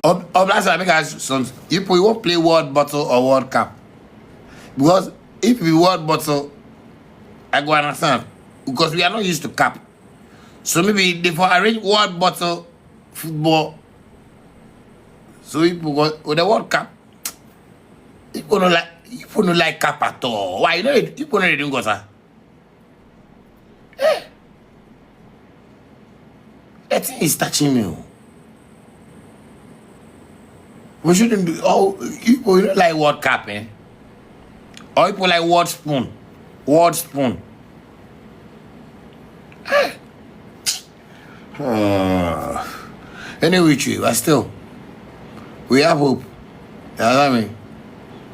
That's why I make us sons. If we won't play World Bottle or World Cup, because if we World Bottle, I go understand because we are not used to cup. So maybe they for arrange World Bottle football. So if we go with the World Cup, people don't like cup at all. Why you know it? People don't go sir. That thing is touching me. We shouldn't do all people you don't like World Cup, eh? Or people like World Spoon. World Spoon. Anyway, but still, we have hope. You know what I mean?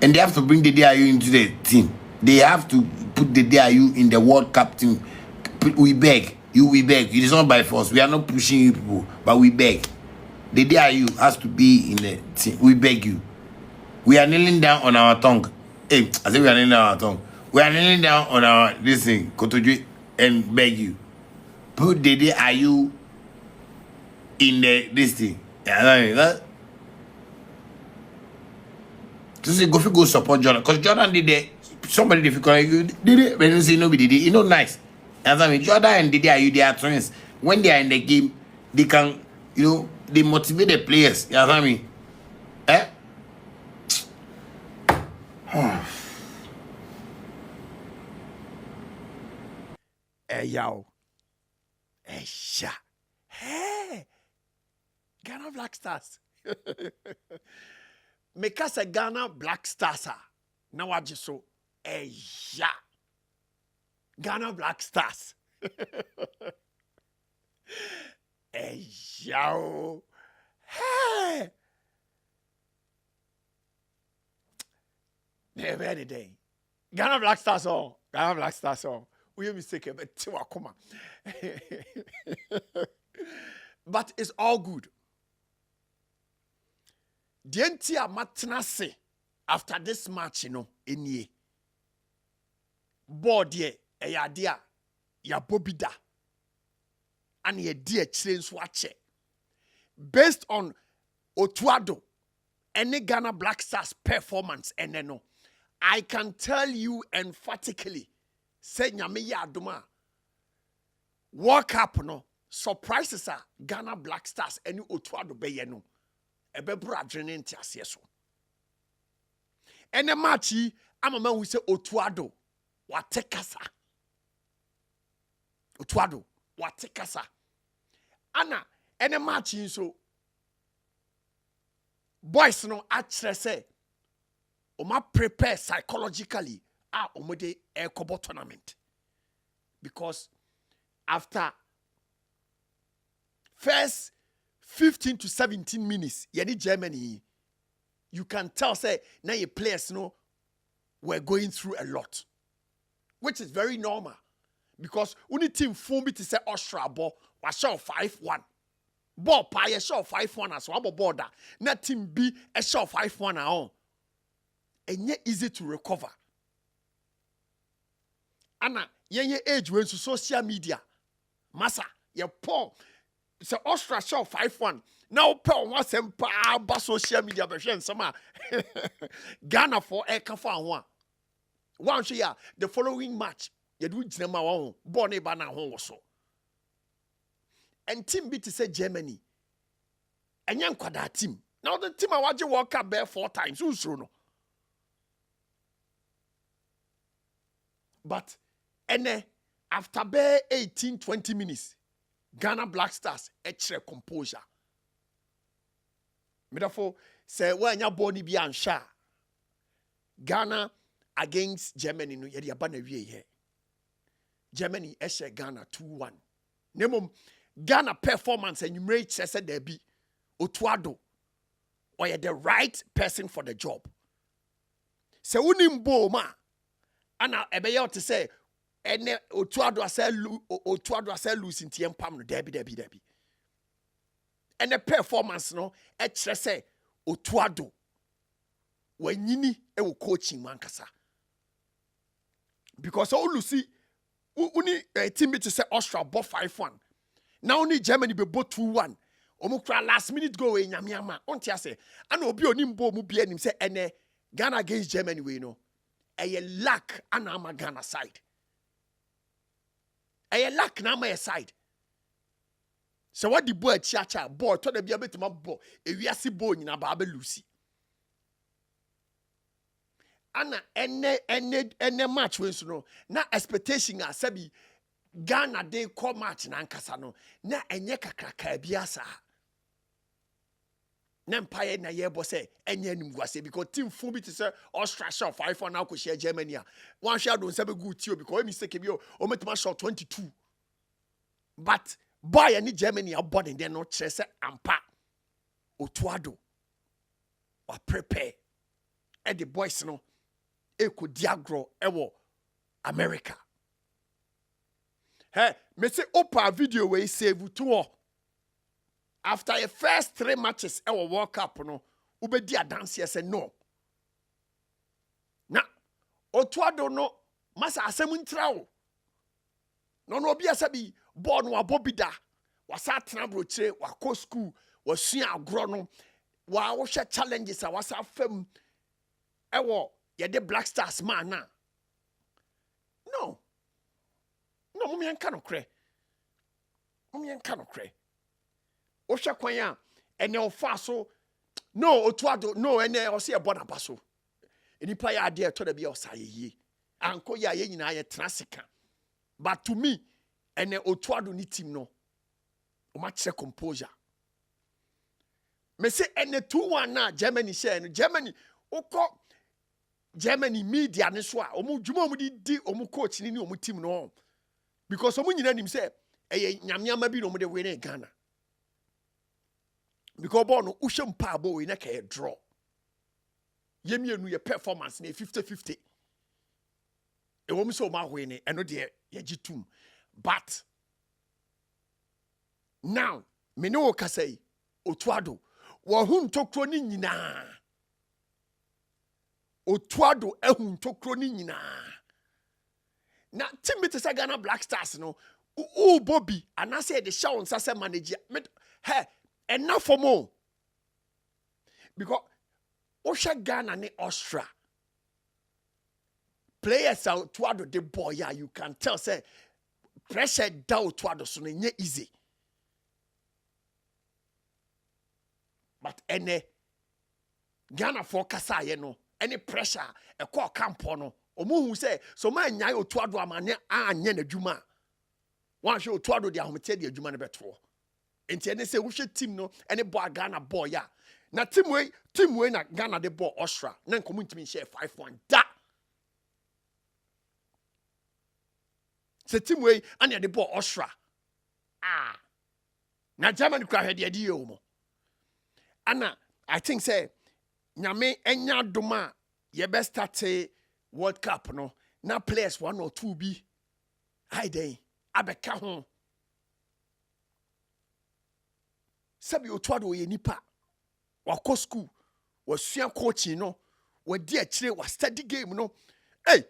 And they have to bring the DIU into the team. They have to put the DIU in the World Cup team. We beg. We beg. It is not by force. We are not pushing you people, but we beg. The DIU has to be in the team. We beg you. We are kneeling down on our tongue. Hey, I think we are kneeling down on our tongue. We are kneeling down on our this thing, Kotoju, and beg you. Put the DIU in this thing. Yeah, to say go support Jordan. Because Jordan did it. Somebody difficult. Did it. When you say nobody did it. You know, nice. And I mean, Jordan and Didi Ayew, they are twins. When they are in the game, they can, they motivate the players. You know what I mean? Eh? Yo. Sha. Hey. Ghana Black Stars. Make us a Ghana Black Stars. Now I just so. Yeah. Ghana Black Stars. Yo. Hey. Never any day. Ghana Black Stars on. Ghana Black Stars on. We mistaken, but come on. But it's all good. The entire matnase after this match, in ye. Board ye, a yadia, ya bobida, and ye dear change watch. Based on Otuado, any Ghana Black Stars performance, and no, I can tell you emphatically, say nyame ya aduma, World Cup no, surprises are Ghana Black Stars, any Otuado be no. Ebebro adrenaline nti ase so. Ene match yi amama hu se Otuado wate kasa. Otuado wate kasa. Ana ene match yi so boys no akere se oma prepare psychologically omode ekobo tournament. Because after first 15 to 17 minutes, yani Germany, you can tell, say, now your players were going through a lot, which is very normal. Because only team form it to say Austria ball was show 5-1. Ball pie a show 5-1 as well border. Na team B a show 5-1 on. And yet easy to recover. Anna, ye age when to social media. Massa, your poor. So Austria show 5-1. Now Paul was ba social media version some Ghana for a kafa one. One share the following match. You do jinema one Bonah bana home so. And team beat to say Germany. And young kwada team. Now the team I watch you walk up there 4 times. Who's no? But and after bare 18-20 minutes. Ghana Black Stars extra composure. Therefore, say when you born be ansha. Ghana against Germany no yedi abana wie here. Germany eshe Ghana 2-1. Nemo Ghana performance and you rate said there be Otuado or you the right person for the job. Se unimbo ma ana ebeya to say ene Otuado ase lose in pam no debi. And the performance no etre say Otuado wanyini e wo coaching mankasa. Because all you see uni team to say Austria bought 5-1. Now only Germany be bought 2-1. Omukra last minute go we nyamiama. Onti ase. Ana obi onimbo mu bia nim say ene Ghana against Germany we no. Eye lack ana ama Ghana side. Eye lack na ama side. So what the boy cha boy to the bia betima bo ewiase bo nyina ba be lucy. Ana ene match we so no na expectation a sabi Ghana dey come match na nkasa no na enye kakraka biasa. Na empire na yebo say enye nimguase because team full bit say Austria shot 5-1 now ko share Germany a. One shot don say be good tio because mistake bi o metima shot 22. But boy any Germany are born there no kire say ampa Otuado or prepare and the boys no e ko diagro ewo America. Hey, me say opa video we save to after the first 3 matches ewo World Cup no ubedi adanse say no. Na Otuado no masa asem ntrawo. No obi asabi ball no abobida wasa trabro chire wako school wasua agro no wa wo hwe challenges a wasa fam ewo ye de Black Stars man na no mumi enka no kre o hwe kwan a ene ofa so no Otuado no ene o se e Bonah baso enipa ya ade to da bia osayeyi anko ya ye nyina ye transika but to me ene Otuado ni team no o ma kire composure me say ene 2-1 na Germany share no Germany ukọ Germany media ne so a omu dwuma omu di omu coach ni omu team no because omu nyina nim say eye nyamiama bi no omu de win Ghana because ball no uhwe mpa abo we na ka draw yemienu ye performance na 50-50 e wo so ma win eno de ye gitum but now me no ka say Otuado wo hu ntokro ni nyina Otuado ehun tokro ni nyina na team bit say Ghana Black Stars no Bobby anase de show nsa say manager hey enough for more because Osha Ghana ni Austria players out Otuado the boy yeah you can tell say pressure down Otuado so no easy but ene Ghana for kasa ye no any pressure e call campo no omu hu say so man nyai Otuado amane anye na dwuma wan hwe Otuado de ahomete de adwuma ne beto enti ene say wo hwe team no any boy Ghana boy ya na team we na Ghana de boy Austria na nkomu ntimi share 5-1 da se team we anya de boy Austria na Germany kwa hwe de yo mo ana I think say nyame enya doma ye best start World Cup no na players 1 or 2 bi haiden abeka ho sabi Otuado ye nipa wako school wasua coaching no wadi akire wa study game no hey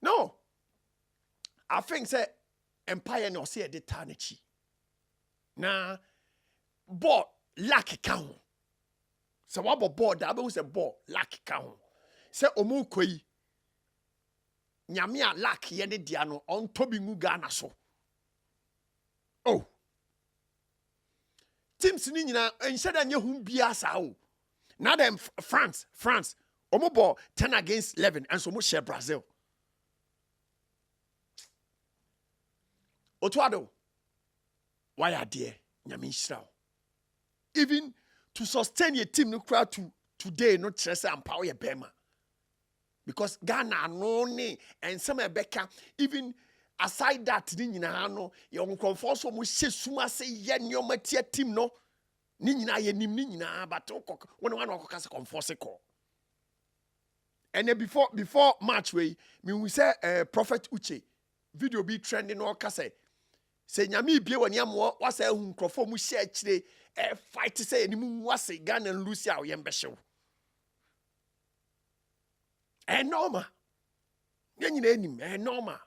no I think say empire no say de tanachi na ball lack count so what ball da be say ball lack count say omu koi nyame a lack ye ne dia no on tobi ngu Ghana so oh teams ni nyina enhyɛ da nye hu bia sa o na dem France omu ball 10 against 11 and so mu share Brazil Otuado why are there nyame nhyira even to sustain your team no crowd to today no stress and power your bema because Ghana no ne and some Rebecca even aside that ni nyina no your comfort so mu suma say ye nyoma tie team no ni nyina ye nim ni nyina but one okaka comfort call and then before match we say Prophet Uche video be trending no kase say nyame bie wani amwo wasa hu nkrofo mu share kire fight say ni mu wase Ghana and Lucia o yembehyew normal nyina enim normal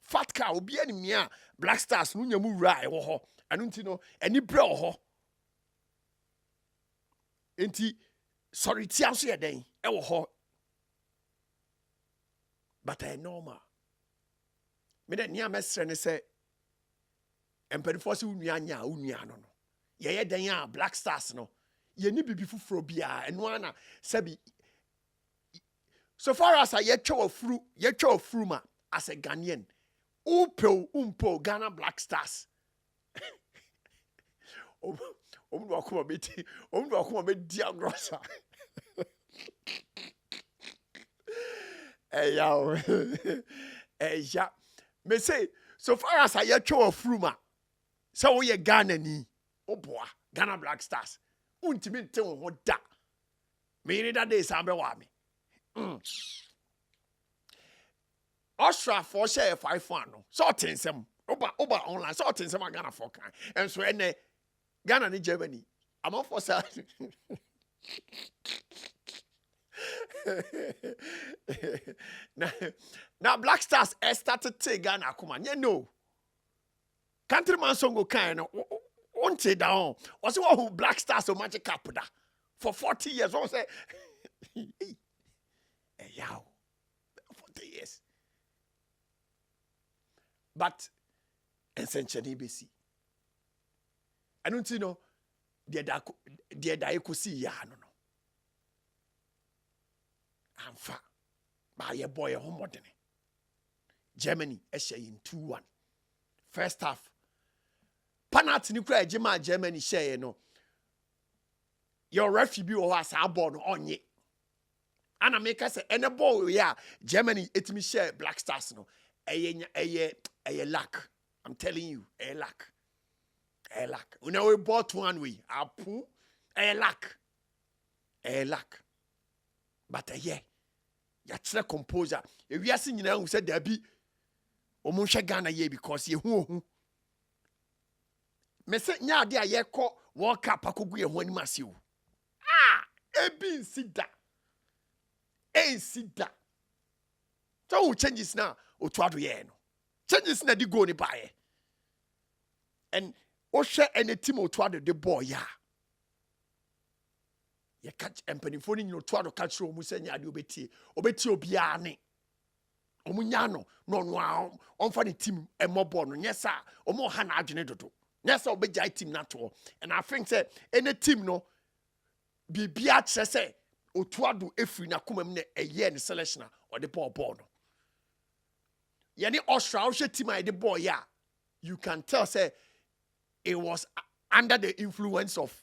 fat car obi ani mia Black Stars no nyamu wura e wo ho anu nti no ani bre wo ho enti sorry tia so ye den e wo ho but I normal me de nia mesre ne se emperifo se unua nya unua no no ye den a Black Stars no ye ni bibi fufuro bia eno ana sabi so far as I yet chow fru ma as a Ghanaian umpo Ghana Black Stars omu akoma beti agrosa ya me say so far as I yet chow fru ma so we Ghana ni oboa Ghana Black Stars untimi nte ho da me ire that day sambe wa me Ostra for share 5-1 no so tensem oba online so tensem Ghana for kan and so ene Ghana ni Germany am for say now Black Stars started to Ghana kuma nye no countryman song go kan no onte down o say who Black Stars o magic cap da for 40 years o say yaw 40 years but essentially bc I don't know the da ekosi ya no amfa ba ye boy homodene Germany in 2-1 first half penalty ni kura ejima Germany share no your referee bi o asa ball no onye ana make say any ball ya Germany etimi share Black Stars no eye luck. I'm telling you, luck. We know we bought one way. Apu, luck. But yeah, you're composer. If you are seeing now, who said there be Omunsha Ghana ye because ye who. Me say nya de aye ko World Cup akogu ye ho ani masiu. Ebi sida. Sida. So changes now. Otuado ye no. Changes na di go ni bae. And Osha any team otuado the boy ya. Ye catch empanifo ni otuado catch ro mu senya ade obeti obia ne. Omunya no no onfa the team emobo no nyesa omo ha na adwene dodo. Nyesa obegya team na to. And I think say any team no bibia kire say otuado efiri na komam na eye ne selection or the ball no. Yani Austria team I the boy yeah. You can tell say it was under the influence of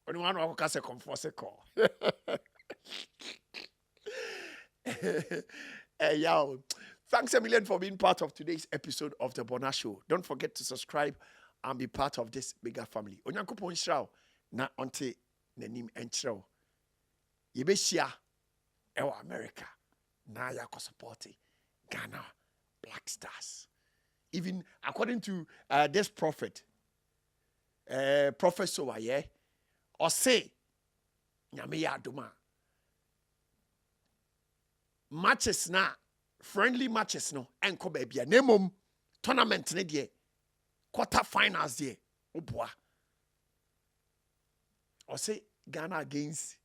anyone who can say comfort call. Yo, thanks a million for being part of today's episode of the Bonah Show. Don't forget to subscribe and be part of this bigger family. Onyankopon nhyira na onte nanim enkyerɛ wo. Yebeshia ewa America na ya ko support Ghana Black Stars. Even according to this prophet, Professor Waye, or say, Nyame ya adoma. Matches na, friendly matches no, enko baby. Nemom tournament ne die, quarter finals die, oboa. Or say Ghana against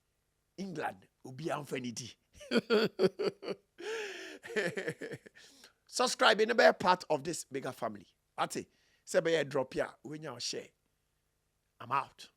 England, ubi amfanidi. Subscribe in a better part of this bigger family. Ati, say be drop here when you share. I'm out.